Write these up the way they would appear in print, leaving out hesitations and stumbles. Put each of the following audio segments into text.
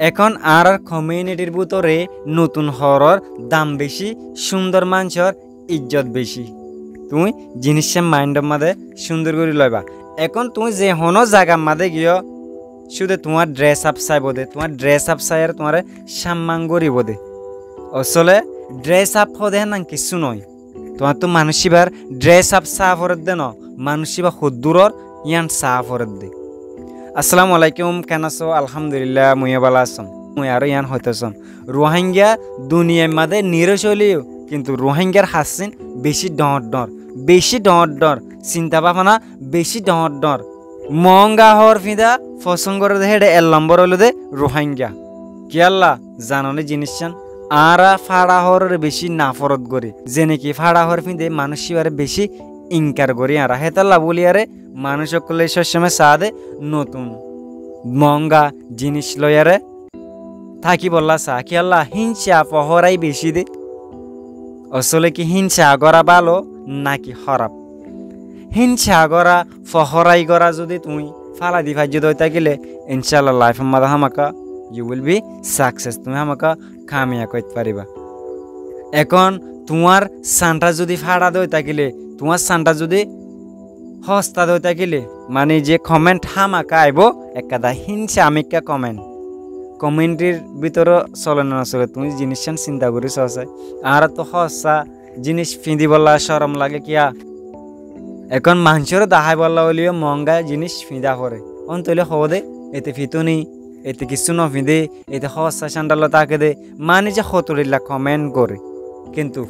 এখন আর কমিউনিটির ভিতরে নতুন হরর দাম বেশি, সুন্দর মানুষের ইজ্জত বেশি। তুমি জিনিসের মাইন্ডের মাঝে সুন্দর করে লইবা। এখন তুমি যে হনো জায়গার মাঝে গিয়ে শুধু তোমার ড্রেস আপ চাইব দে, তোমার ড্রেস আপ চাই আর তোমার সম্মান করিব দে। আসলে ড্রেস আপ হদে না কিছু নয়, তোমার তো মানুষিবার ড্রেস আপ চা ফরত দে ন, মানুষিবা সদ্দূরর ইয়ান চা ফরত দে। আসসালামু আলাইকুম, কেন আছো? আলহামদুলিল্লাহ মুই ভালো আছম। মুই আরো ইয়ান হইতেছম রোহিঙ্গা দুনিয়ার মাঝে নিরসলিও, কিন্তু রোহিঙ্গার হাসিন বেশি ডর চিন্তা ভাবনা বেশি ডর মহঙ্গা হর ফিদা পছন্দ করে হেডে 1 নম্বর হলো দে রোহিঙ্গা। কি আল্লাহ জাননে জিনিসছান আরা ফাড়া হর বেশি নাফরত করি, যে নাকি ফাড়া হর ফিদে মানুষ বেশি ইনকার করি আর হেতাল্লা বলি আরে মানুষ সকলে সবসময় সাদে নতুন মহঙ্গা জিনিস লয়ারে থাকি বললা চা। কি আল্লাহ হিংসা পহরাই বেশি দে। আসলে কি হিংসা করা ভালো নাকি খারাপ? হিংসা করা ফহরাই করা যদি তুমি ফালা দি ভাজ্য দই থাকিলে ইনশাআল্লাহ লাইফ মাদা হামাকা ইউ উইল বি সাকসেস, তুমি হামাকা কামিয়া করতে পারিবা। এখন তোমার সানটা যদি ফাড়া দই থাকিলে, তোমার সানটা যদি হস্তা দই থাকিলে, মানে যে কমেন্ট হামাকা আইব একাদা হিংসা আমিকা কমেন্টের ভিতরে চলে না চলে তুমি জিনিস চিন্তা করি সহসাই। আর তো হসা জিনিস ফিঁদি বললা সরম লাগে কিয়া। এখন মানুষেরও দাহাই বললা হলিও মহঙ্গা জিনিস ফিঁদা করে অন্তলে হব দে, এতে ফিতুনি এতে কিছু ন ফিঁদে, এতে হসা সান্ডাল তাকে দে মানে যে হতরিল্লা কমেন্ট করে। কিন্তু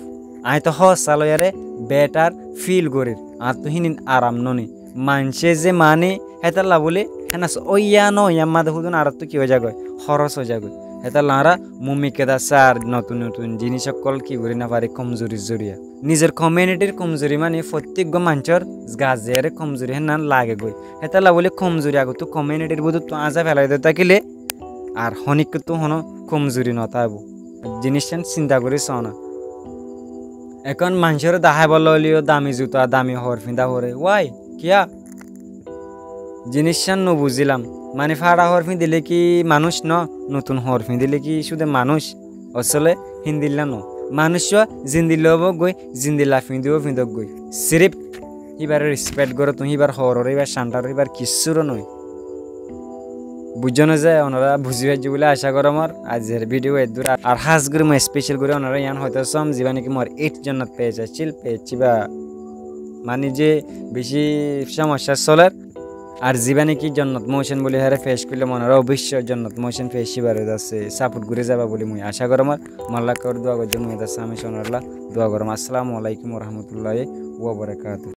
আই তো হসা লয়ারে বেটার ফিল করি আর তো হিন আরাম ননি মানুষে যে মানে হেতাল্লা বলে হ্যাঁ ওইয়া ন ইয়ার মাঝে হুদুন আর তো কি হয়ে যাগয় খরচ হয়ে যাগয় হেতাল্লা আরা মুমিকে দাসা আর নতুন নতুন জিনিস সকল কি করি না পারে কমজোরি জরিয়া নিজের কমিউনিটির কমজোরি মানে প্রত্যেক মানুষের গাছের কমজোরি হ্যাঁ না লাগে গই হেতাল্লা বলে কমজোরি আগত কমিউনিটির বোধ তো আজা ফেলাই দিয়ে থাকিলে আর হনিক তো হন কমজোরি নতাবো জিনিস চিন্তা করি চাও না। এখন মানুষের দাহাই বলা হলিও দামি জুতা দামি হর ফিন্দা হরে ওয়াই কিয়া জিনিস বুঝিলাম মানে ফাড়া হর দিলে কি মানুষ ন, নতুন হর দিলে কি শুধু মানুষ? আসলে হিন্দিল্লা ন মানুষ জিন্দিল গই জিন্দিল্লা ফিঁদক গই সিরিপ এবার রেসপেক্ট করো তুমি এবার হর এবার শান্তার এবার কিচ্ছুরও নয় বুঝছো না যে ওনারা বুঝি পাইছি বলে আশা করো আমার আজের ভিডিও এদূর আর হাজ করে মই স্পেশাল করে ওনারা ইয়ান হয়তো সম জীবা নাকি মোর 8 জনত পেয়েছি বা মানে যে বেশি সমস্যা চলার আর জীবা নাকি জন্নত মোশন বলে হারে ফেস করলে মনে অবশ্যই জন্নত মোশন ফেস বারে যাচ্ছে সাপোর্ট করে যাবা বলে মুই আশা করো আমার মাল্লা কর দোয়া করতে মুই যাচ্ছে আমি সোনারলা দোয়া করম। আসসালামু আলাইকুম রহমতুল্লাহি ওয়া বারাকাতুহু।